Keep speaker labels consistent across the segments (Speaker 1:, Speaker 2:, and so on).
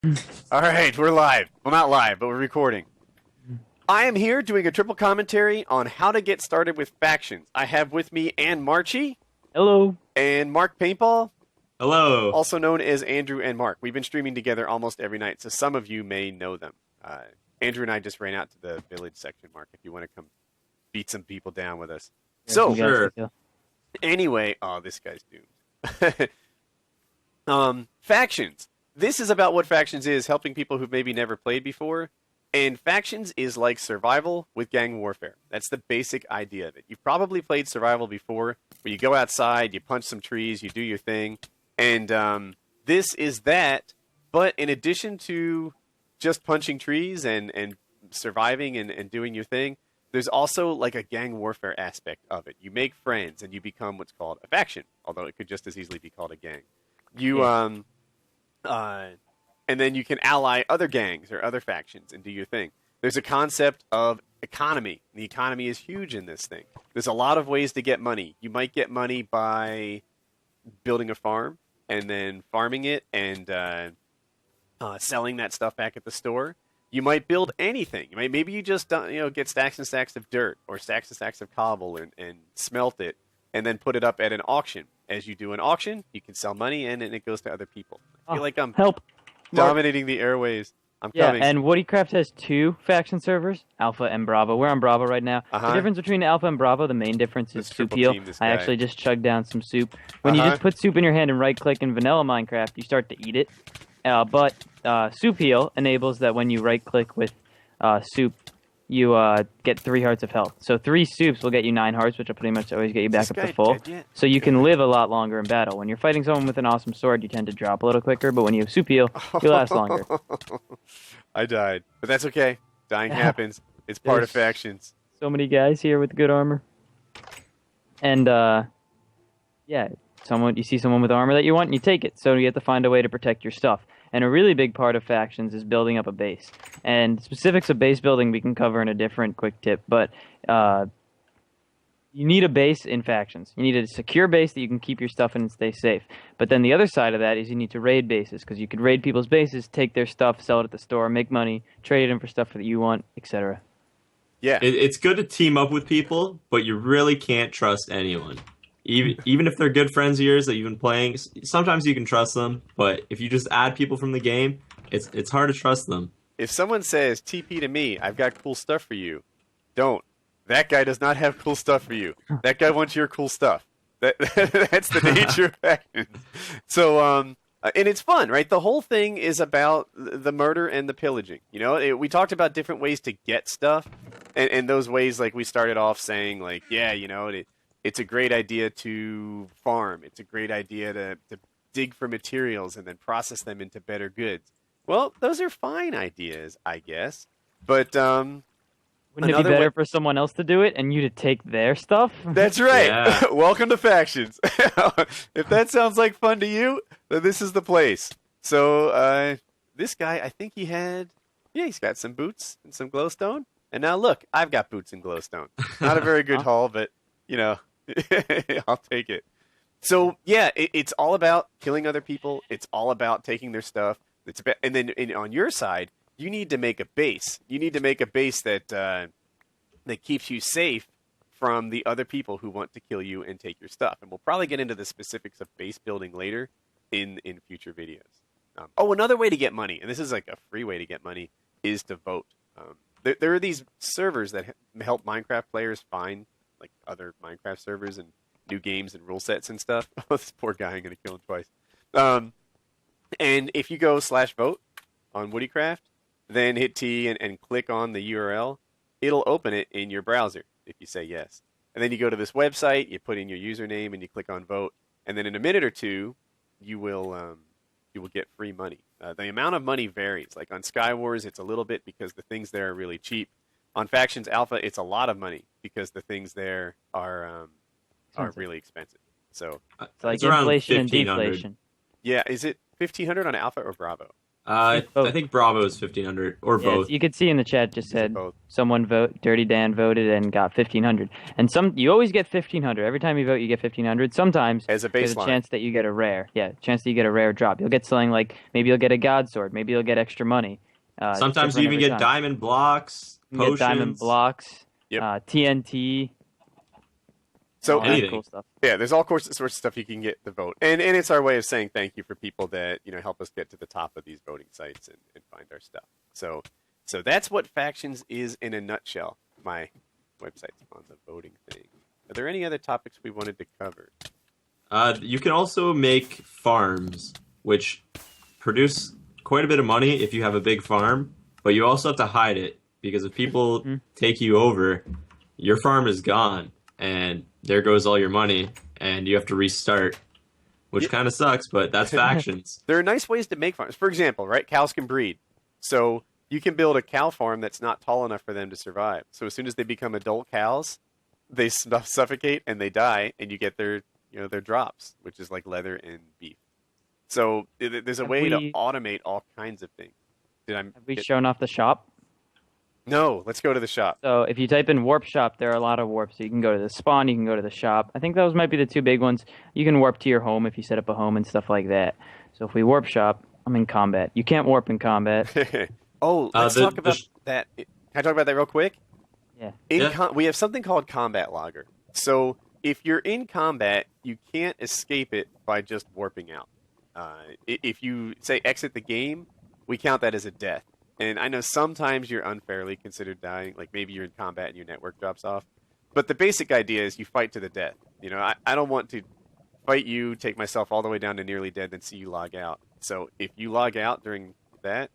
Speaker 1: All right, we're live. Well, not live, but we're recording. I am here doing a triple commentary on how to get started with factions. I have with me Ann Marchi
Speaker 2: Hello.
Speaker 1: and Mark Paintball,
Speaker 3: Hello.
Speaker 1: also known as Andrew and Mark. We've been streaming together almost every night, so some of you may know them. Andrew and I just ran out to the village section, Mark, if you want to come beat some people down with us. So,
Speaker 3: Sure.
Speaker 1: anyway, oh, this guy's doomed. Factions. This is about what factions is, helping people who've maybe never played before. And factions is like survival with gang warfare. That's the basic idea of it. You've probably played survival before, where you go outside, you punch some trees, you do your thing. And this is that, but in addition to just punching trees and surviving and doing your thing, there's also like a gang warfare aspect of it. You make friends and you become what's called a faction, although it could just as easily be called a gang. And then you can ally other gangs or other factions and do your thing. There's a concept of economy. The economy is huge in this thing. There's a lot of ways to get money. You might get money by building a farm and then farming it and selling that stuff back at the store. You might build anything. Maybe you just get stacks and stacks of dirt or stacks and stacks of cobble and smelt it and then put it up at an auction. As you do an auction, you can sell money and it goes to other people. I feel like I'm
Speaker 2: Help.
Speaker 1: dominating the airways. I'm
Speaker 2: Yeah,
Speaker 1: coming.
Speaker 2: and Woodycraft has two faction servers, Alpha and Bravo. We're on Bravo right now.
Speaker 1: Uh-huh.
Speaker 2: The difference between Alpha and Bravo, the main difference is
Speaker 1: Let's
Speaker 2: soup
Speaker 1: triple
Speaker 2: heal.
Speaker 1: team this
Speaker 2: I
Speaker 1: guy.
Speaker 2: actually just chugged down some soup. When you
Speaker 1: Uh-huh.
Speaker 2: just put soup in your hand and right-click in vanilla Minecraft, you start to eat it. But soup heal enables that when you right-click with soup, you get 3 hearts of health. So 3 soups will get you 9 hearts, which will pretty much always get you back
Speaker 1: Is
Speaker 2: up
Speaker 1: this
Speaker 2: to
Speaker 1: guy
Speaker 2: full.
Speaker 1: dead yet?
Speaker 2: So you can live a lot longer in battle. When you're fighting someone with an awesome sword, you tend to drop a little quicker, but when you have soup heal, you last longer.
Speaker 1: I died, but that's okay. Dying happens. It's part of
Speaker 2: There's-
Speaker 1: factions.
Speaker 2: So many guys here with good armor. And yeah, you see someone with armor that you want, and you take it. So you have to find a way to protect your stuff. And a really big part of factions is building up a base. And specifics of base building we can cover in a different quick tip, but you need a base in factions. You need a secure base that you can keep your stuff in and stay safe. But then the other side of that is you need to raid bases, because you could raid people's bases, take their stuff, sell it at the store, make money, trade it in for stuff that you want, etc.
Speaker 1: Yeah.
Speaker 3: It's good to team up with people, but you really can't trust anyone. Even if they're good friends of yours that you've been playing, sometimes you can trust them, but if you just add people from the game, it's hard to trust them.
Speaker 1: If someone says TP to me, I've got cool stuff for you, don't. That guy does not have cool stuff for you. That guy wants your cool stuff. That's the nature of factions. So, and it's fun, right? The whole thing is about the murder and the pillaging. We talked about different ways to get stuff, and those ways, like we started off saying, like, yeah, it's a great idea to farm. It's a great idea to dig for materials and then process them into better goods. Well, those are fine ideas, I guess. But
Speaker 2: Wouldn't it be
Speaker 1: Another
Speaker 2: better
Speaker 1: way-
Speaker 2: for someone else to do it and you to take their stuff?
Speaker 1: that's right.
Speaker 3: Yeah.
Speaker 1: Welcome to factions. If that sounds like fun to you, then this is the place. So this guy, I think he's got some boots and some glowstone. And now look, I've got boots and glowstone. Not a very good haul, but I'll take it. So yeah, it's all about killing other people. It's all about taking their stuff. And then on your side, you need to make a base. You need to make a base that keeps you safe from the other people who want to kill you and take your stuff. And we'll probably get into the specifics of base building later in future videos. Another way to get money, and this is like a free way to get money, is to vote. There are these servers that help Minecraft players find like other Minecraft servers and new games and rule sets and stuff. Oh, this poor guy, I'm going to kill him twice. And if you go /vote on Woodycraft, then hit T and click on the URL, it'll open it in your browser if you say yes. And then you go to this website, you put in your username, and you click on vote. And then in a minute or two, you will get free money. The amount of money varies. Like on Skywars, it's a little bit because the things there are really cheap. On Factions Alpha, it's a lot of money because the things there are really expensive. So
Speaker 2: It's like
Speaker 3: It's around
Speaker 2: inflation and
Speaker 3: 1,500.
Speaker 2: deflation.
Speaker 1: yeah, is it 1,500 on Alpha or Bravo?
Speaker 3: I think Bravo is 1500 or
Speaker 2: Yeah,
Speaker 3: both.
Speaker 2: you could see in the chat just
Speaker 1: Is it
Speaker 2: said
Speaker 1: both?
Speaker 2: someone Dirty Dan voted and got 1500. And you always get 1500. Every time you vote, you get 1500. Sometimes
Speaker 1: As a
Speaker 2: there's a
Speaker 1: baseline.
Speaker 2: chance that you get a rare. Yeah, chance that you get a rare drop. You'll get something like maybe you'll get a God Sword. Maybe you'll get extra money. It's
Speaker 3: Sometimes you
Speaker 2: different
Speaker 3: even
Speaker 2: every
Speaker 3: get
Speaker 2: time.
Speaker 3: diamond blocks,
Speaker 2: You can
Speaker 3: potions.
Speaker 2: get diamond blocks,
Speaker 1: Yep.
Speaker 2: TNT,
Speaker 1: So
Speaker 2: all that
Speaker 3: anything.
Speaker 2: cool stuff.
Speaker 1: yeah, there's all sorts of stuff you can get to vote, and it's our way of saying thank you for people that help us get to the top of these voting sites and find our stuff. So that's what Factions is in a nutshell. My website's on the voting thing. Are there any other topics we wanted to cover?
Speaker 3: You can also make farms, which produce quite a bit of money if you have a big farm, but you also have to hide it because if people take you over, your farm is gone and there goes all your money and you have to restart, which
Speaker 1: Yeah.
Speaker 3: kind of sucks, but that's Factions.
Speaker 1: There are nice ways to make farms. For example, right, cows can breed. So you can build a cow farm that's not tall enough for them to survive. So as soon as they become adult cows, they suffocate and they die, and you get their drops, which is like leather and beef. So there's a
Speaker 2: Have
Speaker 1: way to
Speaker 2: we-
Speaker 1: automate all kinds of things.
Speaker 2: Have we shown off the shop?
Speaker 1: No, let's go to the shop.
Speaker 2: So if you type in warp shop, there are a lot of warps. So you can go to the spawn, you can go to the shop. I think those might be the two big ones. You can warp to your home if you set up a home and stuff like that. So if we warp shop, I'm in combat. You can't warp in combat.
Speaker 1: Oh, let's
Speaker 3: the-
Speaker 1: talk
Speaker 3: the
Speaker 1: about
Speaker 3: sh-
Speaker 1: that. Can I talk about that real quick?
Speaker 2: Yeah.
Speaker 3: Yeah.
Speaker 1: We have something called combat logger. So if you're in combat, you can't escape it by just warping out. If you say exit the game, we count that as a death. And I know sometimes you're unfairly considered dying, like maybe you're in combat and your network drops off. But the basic idea is you fight to the death. I don't want to fight you, take myself all the way down to nearly dead, then see you log out. So if you log out during that,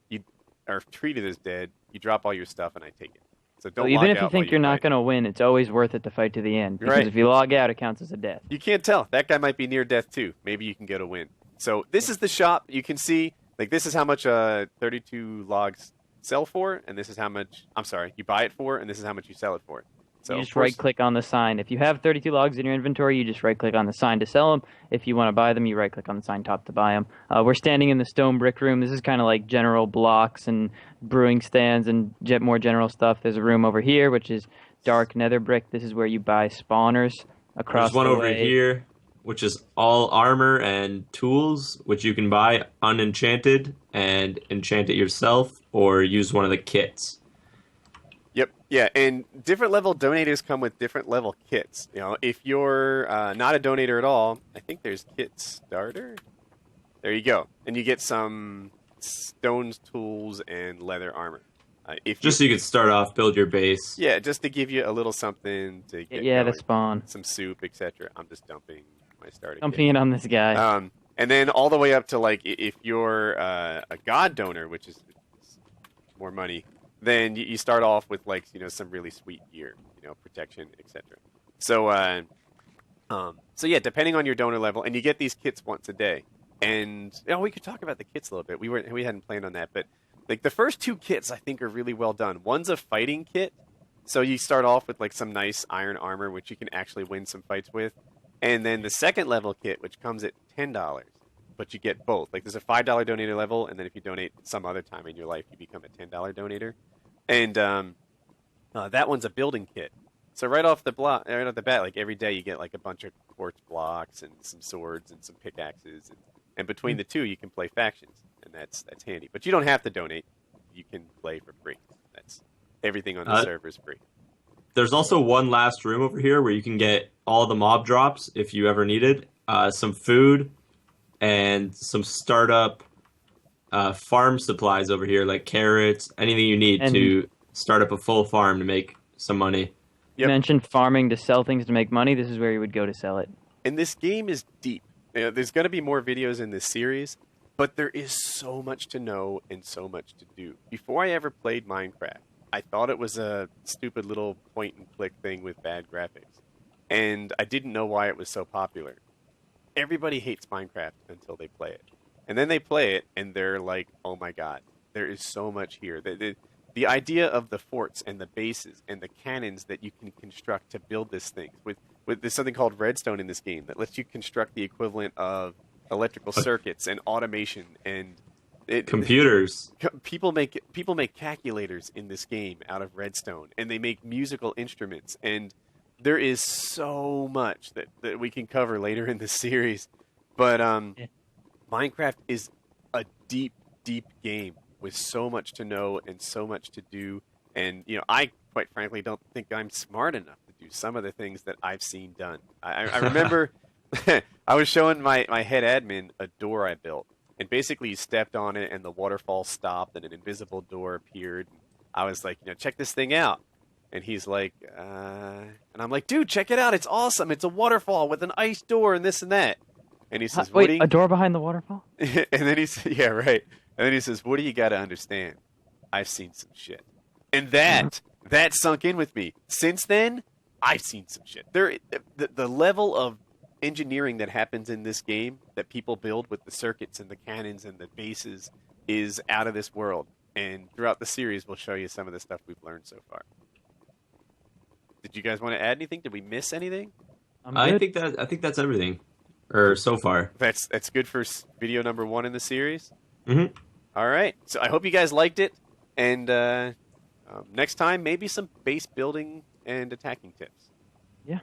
Speaker 1: you are treated as dead, you drop all your stuff, and I take it. So don't
Speaker 2: So even
Speaker 1: log
Speaker 2: if you
Speaker 1: out
Speaker 2: think
Speaker 1: while
Speaker 2: you're not
Speaker 1: fight.
Speaker 2: going to win, it's always worth it to fight to the end. Because
Speaker 1: Right.
Speaker 2: if you log out, it counts as a death.
Speaker 1: You can't tell. That guy might be near death too. Maybe you can get a win. So this is the shop. You can see, like, this is how much 32 logs sell for, and this is how much, I'm sorry, you buy it for, and this is how much you sell it for. So
Speaker 2: You
Speaker 1: of
Speaker 2: just
Speaker 1: course-
Speaker 2: right-click on the sign. If you have 32 logs in your inventory, you just right-click on the sign to sell them. If you want to buy them, you right-click on the sign top to buy them. We're standing in the stone brick room. This is kind of like general blocks and brewing stands and more general stuff. There's a room over here, which is dark nether brick. This is where you buy spawners across
Speaker 3: There's one
Speaker 2: the
Speaker 3: over
Speaker 2: way.
Speaker 3: here, which is all armor and tools, which you can buy unenchanted and enchant it yourself or use one of the kits.
Speaker 1: Yep. Yeah, and different level donators come with different level kits. If you're not a donator at all, I think there's kit starter. There you go, and you get some stones, tools, and leather armor. If
Speaker 3: Just so you could start off, build your base.
Speaker 1: yeah, just to give you a little something to get
Speaker 2: Yeah, the
Speaker 1: going.
Speaker 2: spawn.
Speaker 1: Some soup, etc. I'm just dumping my starter kit.
Speaker 2: Dumping it on this guy.
Speaker 1: And then all the way up to like if you're a god donor, which is more money, then you start off with like some really sweet gear, protection, etc. So so yeah, depending on your donor level, and you get these kits once a day. And we could talk about the kits a little bit. We hadn't planned on that, but like the first two kits I think are really well done. One's a fighting kit, so you start off with like some nice iron armor, which you can actually win some fights with. And then the second level kit, which comes at $10, but you get both. Like there's a $5 donator level, and then if you donate some other time in your life, you become a $10 donator. And that one's a building kit. So right off the bat, like every day you get like a bunch of quartz blocks and some swords and some pickaxes, and between the two you can play factions, and that's handy. But you don't have to donate; you can play for free. That's everything on the server is free.
Speaker 3: There's also one last room over here where you can get all the mob drops if you ever needed, some food, and some startup farm supplies over here, like carrots, anything you need
Speaker 2: And-
Speaker 3: to start up a full farm to make some money.
Speaker 2: You mentioned farming to sell things to make money. This is where you would go to sell it.
Speaker 1: And this game is deep. There's going to be more videos in this series, but there is so much to know and so much to do. Before I ever played Minecraft, I thought it was a stupid little point-and-click thing with bad graphics. And I didn't know why it was so popular. Everybody hates Minecraft until they play it. And then they play it, and they're like, oh my god, there is so much here. The idea of the forts and the bases and the cannons that you can construct to build this thing. There's something called redstone in this game that lets you construct the equivalent of electrical circuits and automation and
Speaker 3: Computers.
Speaker 1: People make calculators in this game out of redstone, and they make musical instruments, and there is so much that we can cover later in the series. But Minecraft is a deep, deep game with so much to know and so much to do. And I quite frankly don't think I'm smart enough to do some of the things that I've seen done. I remember I was showing my head admin a door I built. And basically, you stepped on it, and the waterfall stopped, and an invisible door appeared. I was like, check this thing out. And he's like, and I'm like, dude, check it out. It's awesome. It's a waterfall with an ice door and this and that. And he says,
Speaker 2: wait, a door behind the waterfall?
Speaker 1: And then he said, yeah, right. And then he says, what do you got to understand? I've seen some shit. And that sunk in with me. Since then, I've seen some shit. The level of engineering that happens in this game that people build with the circuits and the cannons and the bases is out of this world. And throughout the series, we'll show you some of the stuff we've learned so far. Did you guys want to add anything? Did we miss anything?
Speaker 3: I think that's everything, or so far.
Speaker 1: That's good for video number 1 in the series.
Speaker 3: Mm-hmm.
Speaker 1: All right. So I hope you guys liked it, and next time maybe some base building and attacking tips.
Speaker 2: Yeah.